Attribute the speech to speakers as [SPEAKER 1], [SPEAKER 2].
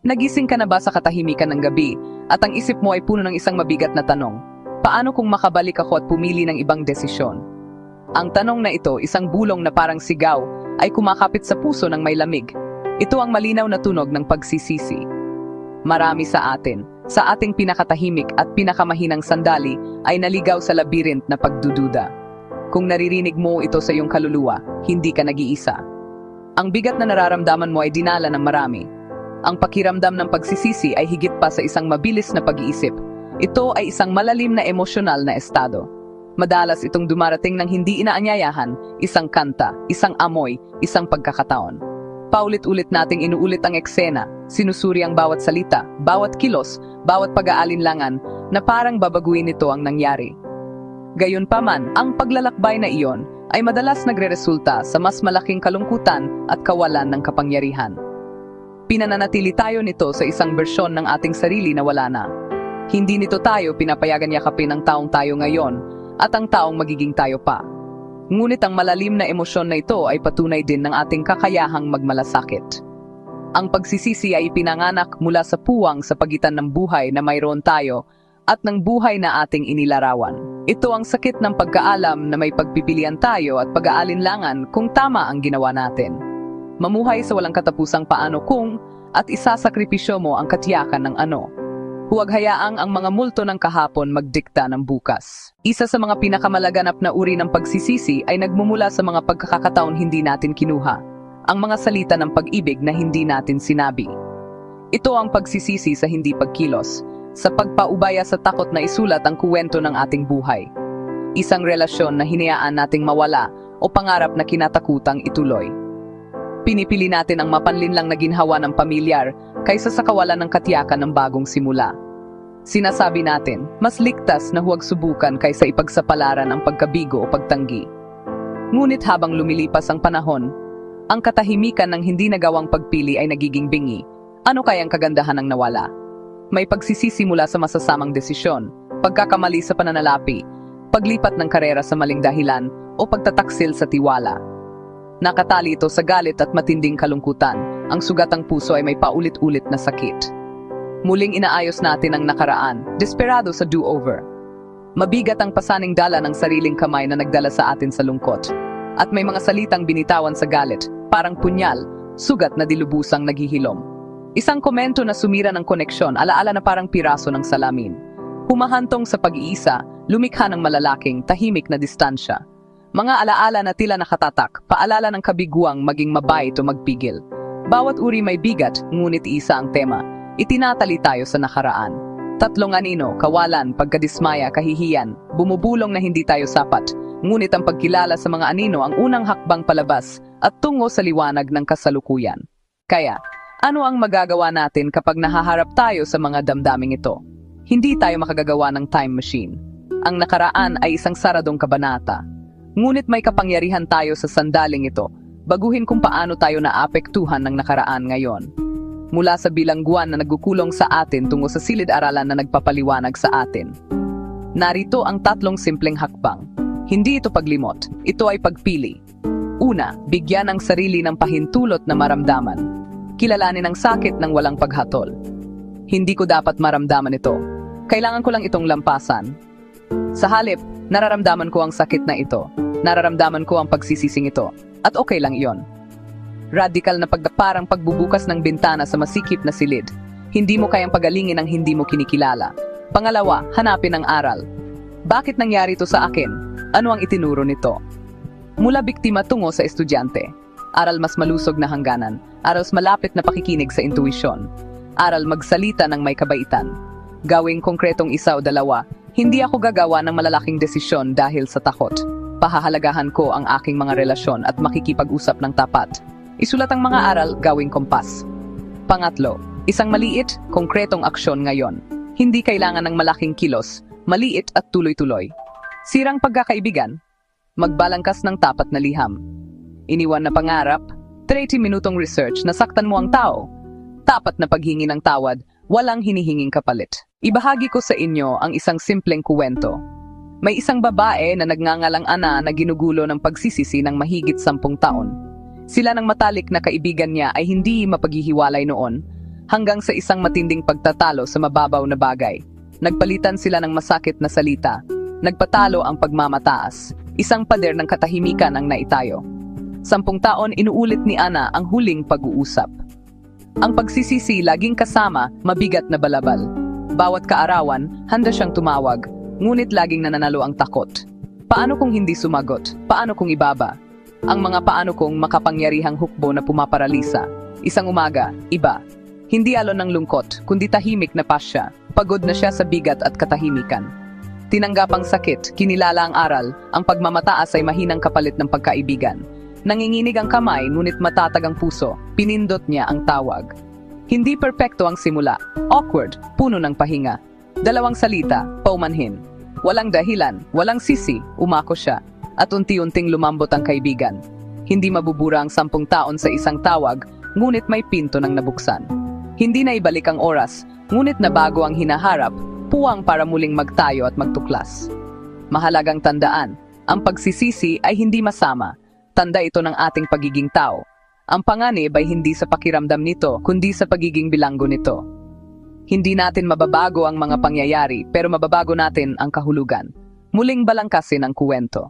[SPEAKER 1] Nagising ka na ba sa katahimikan ng gabi at ang isip mo ay puno ng isang mabigat na tanong? Paano kung makabalik ako at pumili ng ibang desisyon? Ang tanong na ito, isang bulong na parang sigaw, ay kumakapit sa puso ng may lamig. Ito ang malinaw na tunog ng pagsisisi. Marami sa atin, sa ating pinakatahimik at pinakamahinang sandali, ay naligaw sa labirint na pagdududa. Kung naririnig mo ito sa iyong kaluluwa, hindi ka nag-iisa. Ang bigat na nararamdaman mo ay dinala ng marami. Ang pakiramdam ng pagsisisi ay higit pa sa isang mabilis na pag-iisip. Ito ay isang malalim na emosyonal na estado. Madalas itong dumarating ng hindi inaanyayahan, isang kanta, isang amoy, isang pagkakataon. Paulit-ulit nating inuulit ang eksena, sinusuri ang bawat salita, bawat kilos, bawat pag-aalinlangan, na parang babaguhin nito ang nangyari. Gayunpaman, ang paglalakbay na iyon ay madalas nagreresulta sa mas malaking kalungkutan at kawalan ng kapangyarihan. Pinananatili tayo nito sa isang bersyon ng ating sarili na wala na. Hindi nito tayo pinapayagan yakapin ang taong tayo ngayon at ang taong magiging tayo pa. Ngunit ang malalim na emosyon na ito ay patunay din ng ating kakayahang magmalasakit. Ang pagsisisi ay pinanganak mula sa puwang sa pagitan ng buhay na mayroon tayo at ng buhay na ating inilarawan. Ito ang sakit ng pagkaalam na may pagpipilian tayo at pag-aalinlangan kung tama ang ginawa natin. Mamuhay sa walang katapusang paano kung at isasakripisyo mo ang katiyakan ng ano. Huwag hayaang ang mga multo ng kahapon magdikta ng bukas. Isa sa mga pinakamalaganap na uri ng pagsisisi ay nagmumula sa mga pagkakataon hindi natin kinuha. Ang mga salita ng pag-ibig na hindi natin sinabi. Ito ang pagsisisi sa hindi pagkilos, sa pagpaubaya sa takot na isulat ang kuwento ng ating buhay. Isang relasyon na hinayaan nating mawala o pangarap na kinatakutang ituloy. Pinipili natin ang mapanlinlang na ginhawa ng pamilyar kaysa sa kawalan ng katiyakan ng bagong simula. Sinasabi natin, mas ligtas na huwag subukan kaysa ipagsapalaran ang pagkabigo o pagtanggi. Ngunit habang lumilipas ang panahon, ang katahimikan ng hindi nagawang pagpili ay nagiging bingi. Ano kayang kagandahan ng nawala? May pagsisisi mula sa masasamang desisyon, pagkakamali sa pananalapi, paglipat ng karera sa maling dahilan, o pagtataksil sa tiwala. Nakatali ito sa galit at matinding kalungkutan. Ang sugatang puso ay may paulit-ulit na sakit. Muling inaayos natin ang nakaraan, desperado sa do-over. Mabigat ang pasaning dala ng sariling kamay na nagdala sa atin sa lungkot. At may mga salitang binitawan sa galit, parang punyal, sugat na dilubusang naghihilom. Isang komento na sumira ng koneksyon, alaala na parang piraso ng salamin. Humahantong sa pag-iisa, lumikha ng malalaking, tahimik na distansya. Mga alaala na tila nakatatak, paalala ng kabiguang maging mabait o magpigil. Bawat uri may bigat, ngunit isa ang tema. Itinatali tayo sa nakaraan. Tatlong anino, kawalan, pagkadismaya, kahihiyan, bumubulong na hindi tayo sapat. Ngunit ang pagkilala sa mga anino ang unang hakbang palabas at tungo sa liwanag ng kasalukuyan. Kaya, ano ang magagawa natin kapag nahaharap tayo sa mga damdaming ito? Hindi tayo makagagawa ng time machine. Ang nakaraan ay isang saradong kabanata. Ngunit may kapangyarihan tayo sa sandaling ito, baguhin kung paano tayo naapektuhan ng nakaraan ngayon. Mula sa bilangguan na nagkukulong sa atin tungo sa silid-aralan na nagpapaliwanag sa atin. Narito ang tatlong simpleng hakbang. Hindi ito paglimot, ito ay pagpili. Una, bigyan ang sarili ng pahintulot na maramdaman. Kilalanin ang sakit ng walang paghatol. Hindi ko dapat maramdaman ito. Kailangan ko lang itong lampasan. Sa halip, nararamdaman ko ang sakit na ito. Nararamdaman ko ang pagsisising ito. At okay lang iyon. Radikal na parang pagbubukas ng bintana sa masikip na silid. Hindi mo kayang pagalingin ang hindi mo kinikilala. Pangalawa, hanapin ang aral. Bakit nangyari ito sa akin? Ano ang itinuro nito? Mula biktima tungo sa estudyante. Aral mas malusog na hangganan. Aral mas malapit na pakikinig sa intuisyon. Aral magsalita ng may kabaitan. Gawing konkretong isa o dalawa. Hindi ako gagawa ng malalaking desisyon dahil sa takot. Pahahalagahan ko ang aking mga relasyon at makikipag-usap ng tapat. Isulat ang mga aral, gawing kompas. Pangatlo, isang maliit, konkretong aksyon ngayon. Hindi kailangan ng malaking kilos, maliit at tuloy-tuloy. Sirang pagkakaibigan, magbalangkas ng tapat na liham. Iniwan na pangarap, 30 minutong research na saktan mo ang tao. Tapat na paghingi ng tawad, walang hinihinging kapalit. Ibahagi ko sa inyo ang isang simpleng kuwento. May isang babae na nagngangalang Ana na ginugulo ng pagsisisi ng mahigit 10 taon. Sila ng matalik na kaibigan niya ay hindi mapaghihiwalay noon, hanggang sa isang matinding pagtatalo sa mababaw na bagay. Nagpalitan sila ng masakit na salita. Nagpatalo ang pagmamataas. Isang pader ng katahimikan ang naitayo. 10 taon inuulit ni Ana ang huling pag-uusap. Ang pagsisisi laging kasama, mabigat na balabal. Bawat kaarawan, handa siyang tumawag, ngunit laging nananalo ang takot. Paano kung hindi sumagot? Paano kung ibaba? Ang mga paano kung makapangyarihang hukbo na pumaparalisa. Isang umaga, iba. Hindi alon ng lungkot, kundi tahimik na pasya. Pagod na siya sa bigat at katahimikan. Tinanggap ang sakit, kinilala ang aral, ang pagmamataas ay mahinang kapalit ng pagkaibigan. Nanginginig ang kamay, ngunit matatag ang puso. Pinindot niya ang tawag. Hindi perpekto ang simula. Awkward, puno ng pahinga. 2 salita, paumanhin. Walang dahilan, walang sisi, umako siya. At unti-unting lumambot ang kaibigan. Hindi mabubura ang 10 taon sa isang tawag, ngunit may pinto ng nabuksan. Hindi na ibalik ang oras, ngunit nabago ang hinaharap, puwang para muling magtayo at magtuklas. Mahalagang tandaan, ang pagsisisi ay hindi masama. Tanda ito ng ating pagiging tao. Ang panganib ay hindi sa pakiramdam nito, kundi sa pagiging bilanggo nito. Hindi natin mababago ang mga pangyayari, pero mababago natin ang kahulugan. Muling balangkasin ang kuwento.